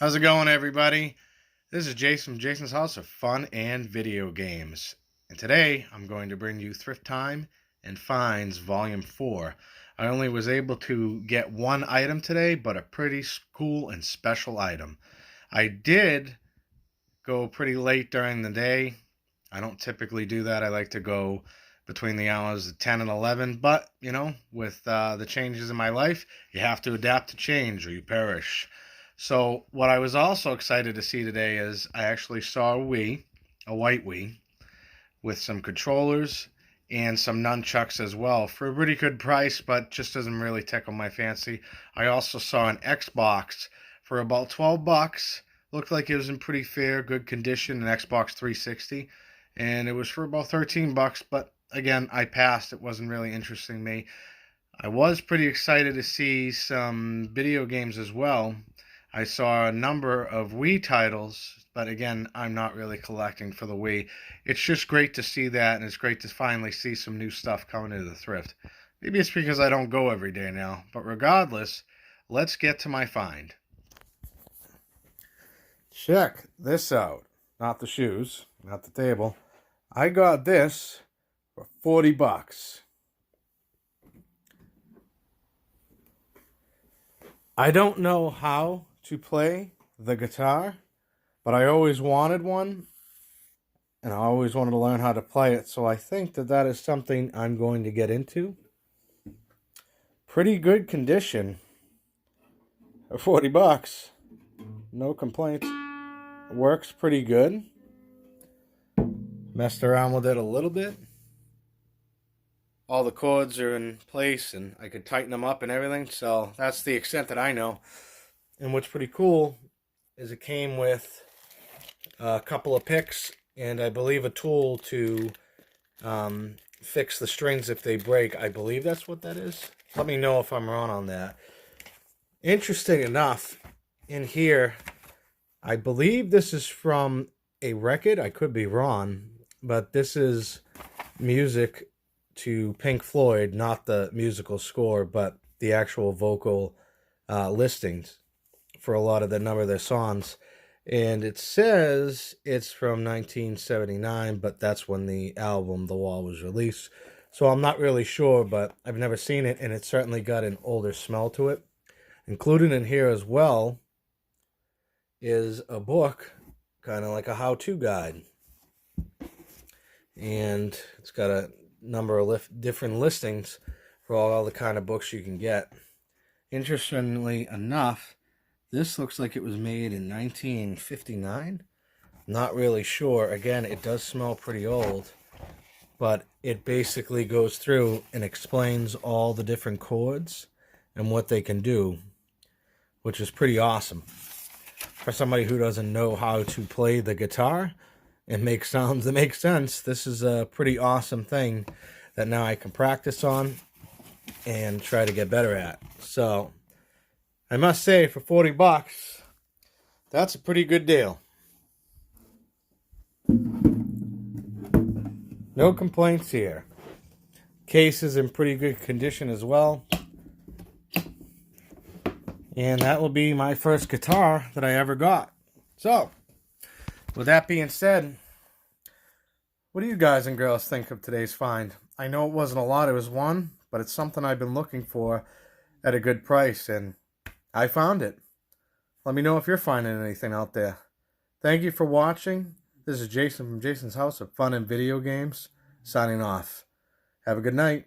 How's it going, everybody? This is Jason from Jason's House of Fun and Video Games. And today I'm going to bring you Thrift Time and Finds Volume 4. I only was able to get one item today, but a pretty cool and special item. I did go pretty late during the day. I don't typically do that. I like to go between the hours of 10 and 11. But, with the changes in my life, you have to adapt to change or you perish. So what I was also excited to see today is I actually saw a white Wii, with some controllers and some nunchucks as well for a pretty good price, but just doesn't really tickle my fancy. I also saw an Xbox for about 12 bucks. Looked like it was in pretty fair, good condition, an Xbox 360, and it was for about 13 bucks, but again, I passed. It wasn't really interesting me. I was pretty excited to see some video games as well. I saw a number of Wii titles, but again, I'm not really collecting for the Wii. It's just great to see that, and it's great to finally see some new stuff coming into the thrift. Maybe it's because I don't go every day now, but regardless, let's get to my find. Check this out. Not the shoes, not the table. I got this for 40 bucks. I don't know how to play the guitar, but I always wanted one, and I always wanted to learn how to play it, so I think that is something I'm going to get into. Pretty good condition for 40 bucks. No complaints. Works pretty good. Messed around with it a little bit. All the chords are in place, and I could tighten them up and everything, so that's the extent that I know. And what's pretty cool is it came with a couple of picks and I believe a tool to fix the strings if they break. I believe that's what that is. Let me know if I'm wrong on that. Interesting enough, in here, I believe this is from a record. I could be wrong, but this is music to Pink Floyd, not the musical score, but the actual vocal listings for a lot of the number of their songs. And it says it's from 1979, but that's when the album The Wall was released. So I'm not really sure, but I've never seen it, and it certainly got an older smell to it. Included in here as well is a book, kind of like a how-to guide. And it's got a number of different listings for all the kind of books you can get. Interestingly enough, this looks like it was made in 1959. Not really sure. Again, it does smell pretty old, but it basically goes through and explains all the different chords and what they can do, which is pretty awesome. For somebody who doesn't know how to play the guitar and make sounds that make sense, this is a pretty awesome thing that now I can practice on and try to get better at. So I must say, for 40 bucks, that's a pretty good deal. No complaints here. Case is in pretty good condition as well. And that will be my first guitar that I ever got. So, with that being said, what do you guys and girls think of today's find? I know it wasn't a lot, it was one, but it's something I've been looking for at a good price, and I found it. Let me know if you're finding anything out there. Thank you for watching. This is Jason from Jason's House of Fun and Video Games, signing off. Have a good night.